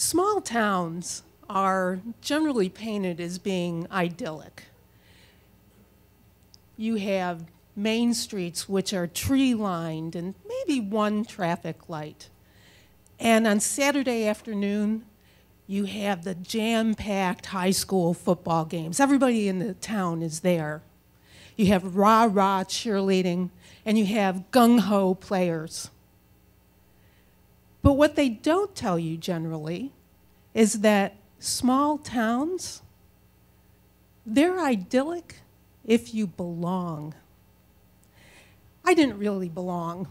Small towns are generally painted as being idyllic. You have main streets which are tree-lined and maybe one traffic light. And on Saturday afternoon, you have the jam-packed high school football games. Everybody in the town is there. You have rah-rah cheerleading, and you have gung-ho players. But what they don't tell you generally is that small towns, they're idyllic if you belong. I didn't really belong.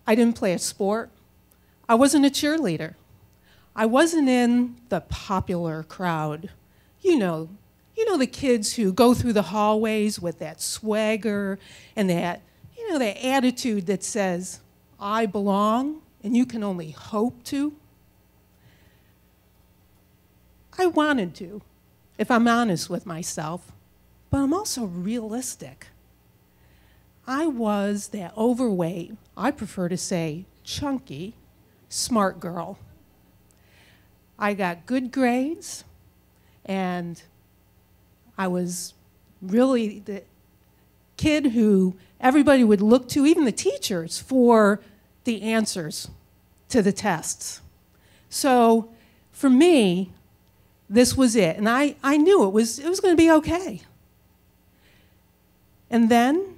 I didn't play a sport. I wasn't a cheerleader. I wasn't in the popular crowd. You know the kids who go through the hallways with that swagger and that attitude that says, I belong, and you can only hope to. I wanted to, if I'm honest with myself, but I'm also realistic. I was that overweight, I prefer to say chunky, smart girl. I got good grades, and I was really the kid who everybody would look to, even the teachers, for the answers to the tests. So for me, this was it, and I knew it was going to be okay. And then,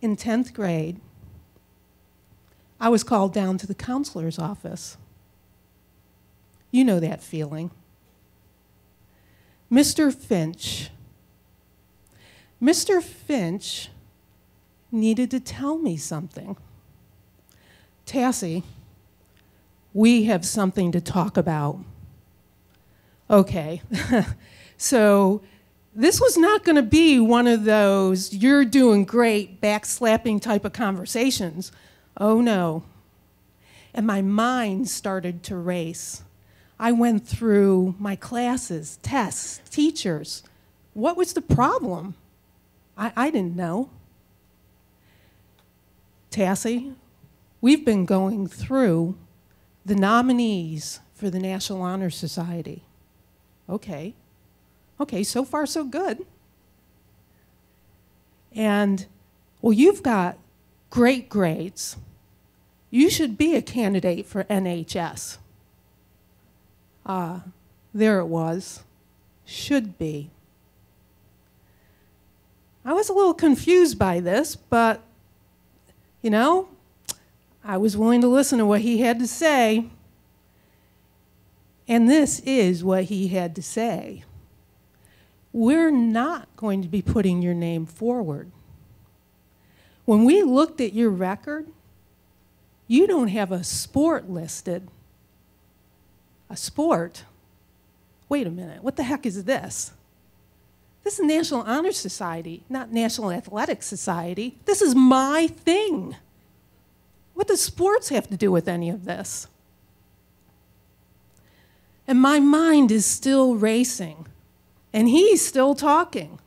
in 10th grade, I was called down to the counselor's office. You know that feeling. Mr. Finch needed to tell me something. Tassey, we have something to talk about. Okay, so this was not going to be one of those you're doing great backslapping type of conversations. Oh no. And my mind started to race. I went through my classes, tests, teachers. What was the problem? I didn't know. Tassey, we've been going through the nominees for the National Honor Society. Okay, so far so good. And, well, you've got great grades. You should be a candidate for NHS. There it was. Should be. I was a little confused by this, but, I was willing to listen to what he had to say. And this is what he had to say. We're not going to be putting your name forward. When we looked at your record, you don't have a sport listed. A sport? Wait a minute, what the heck is this? This is National Honor Society, not National Athletic Society. This is my thing. What does sports have to do with any of this? And my mind is still racing, and he's still talking.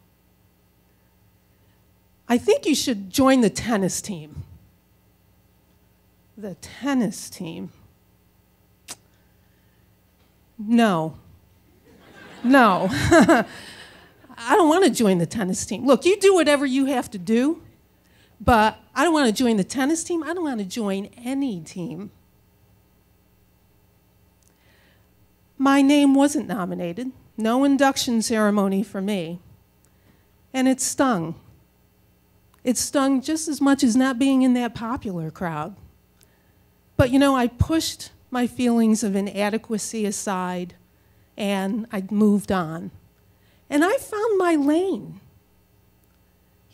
I think you should join the tennis team. The tennis team. No. I don't want to join the tennis team. Look, you do whatever you have to do, but I don't want to join the tennis team. I don't want to join any team. My name wasn't nominated. No induction ceremony for me. And it stung. It stung just as much as not being in that popular crowd. But I pushed my feelings of inadequacy aside, and I moved on. And I found my lane.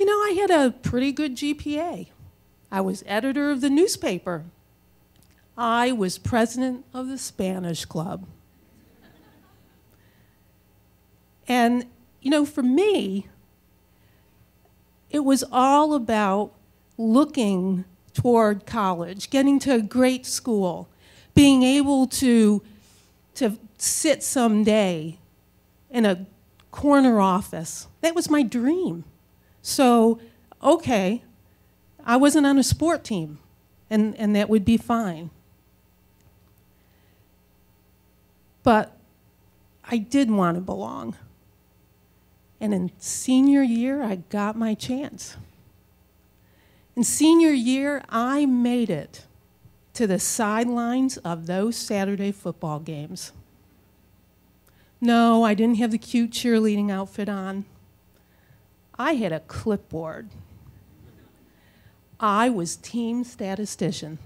I had a pretty good GPA. I was editor of the newspaper. I was president of the Spanish club. And, for me, it was all about looking toward college, getting to a great school, being able to sit someday in a corner office. That was my dream. So, okay, I wasn't on a sport team, and that would be fine. But I did want to belong. And in senior year, I got my chance. In senior year, I made it to the sidelines of those Saturday football games. No, I didn't have the cute cheerleading outfit on. I had a clipboard. I was team statistician.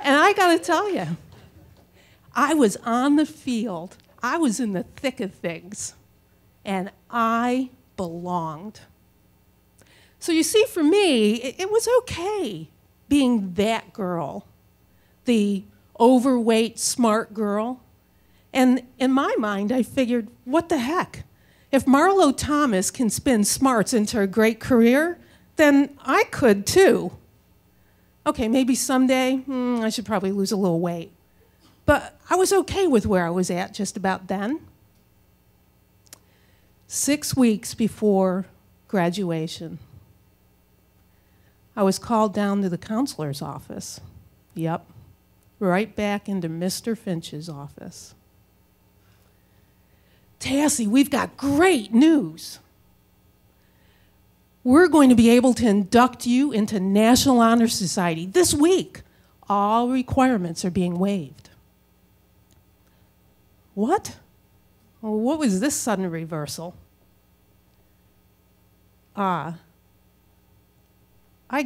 And I gotta tell you, I was on the field. I was in the thick of things. And I belonged. So you see, for me, it was okay being that girl, the overweight, smart girl. And in my mind, I figured, what the heck? If Marlo Thomas can spin smarts into a great career, then I could too. Okay, maybe someday, I should probably lose a little weight. But I was okay with where I was at just about then. 6 weeks before graduation, I was called down to the counselor's office. Yep, right back into Mr. Finch's office. Tassey, we've got great news. We're going to be able to induct you into National Honor Society this week. All requirements are being waived. What? Well, what was this sudden reversal? I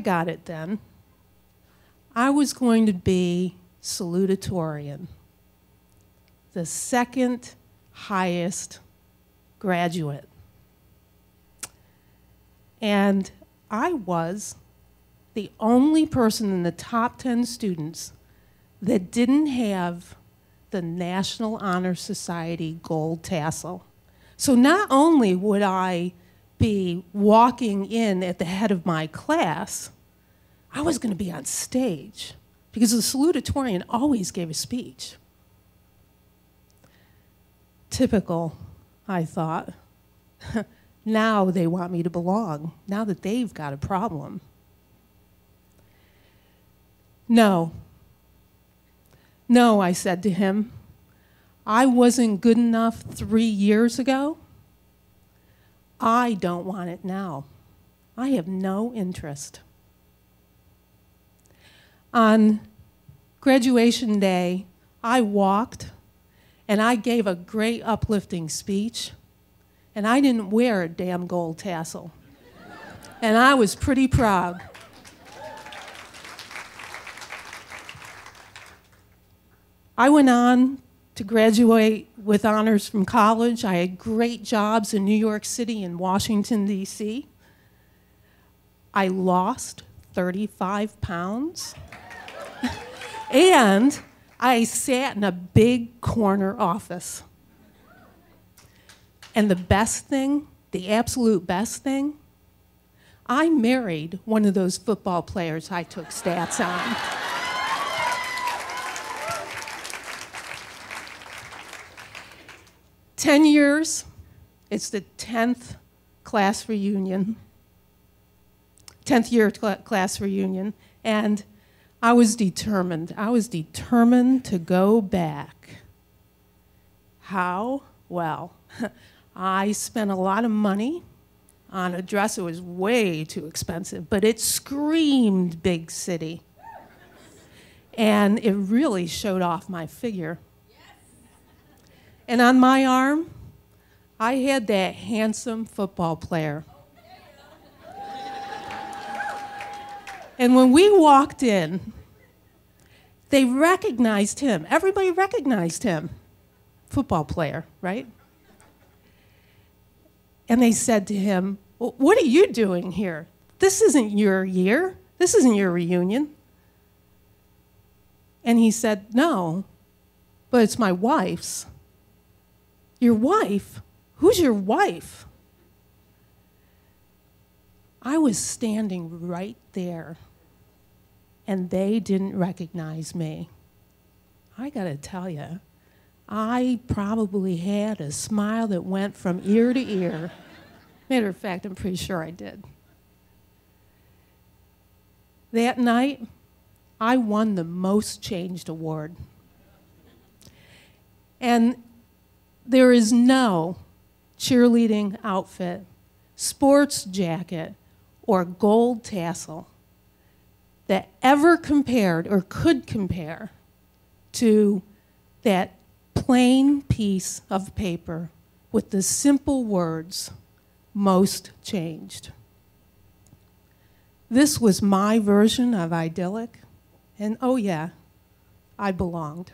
got it then. I was going to be salutatorian, the second highest graduate. And I was the only person in the top 10 students that didn't have the National Honor Society gold tassel. So not only would I be walking in at the head of my class, I was going to be on stage because the salutatorian always gave a speech. Typical, I thought. Now they want me to belong, now that they've got a problem. No, I said to him, I wasn't good enough 3 years ago. I don't want it now. I have no interest. On graduation day, I walked and I gave a great uplifting speech, and I didn't wear a damn gold tassel. And I was pretty proud. I went on to graduate with honors from college. I had great jobs in New York City and Washington, D.C. I lost 35 pounds. And I sat in a big corner office. And the best thing, the absolute best thing, I married one of those football players I took stats on. "10 years, it's the 10th class reunion, 10th year class reunion, and I was determined. I was determined to go back. How? Well, I spent a lot of money on a dress that was way too expensive, but it screamed big city. And it really showed off my figure. And on my arm, I had that handsome football player. And when we walked in, they recognized him. Everybody recognized him. Football player, right? And they said to him, well, what are you doing here? This isn't your year. This isn't your reunion. And he said, no, but it's my wife's. Your wife? Who's your wife? I was standing right there, and they didn't recognize me. I gotta tell you, I probably had a smile that went from ear to ear. Matter of fact, I'm pretty sure I did. That night, I won the Most Changed award. And there is no cheerleading outfit, sports jacket, or gold tassel that ever compared or could compare to that plain piece of paper with the simple words, "Most changed." This was my version of idyllic, and oh yeah, I belonged.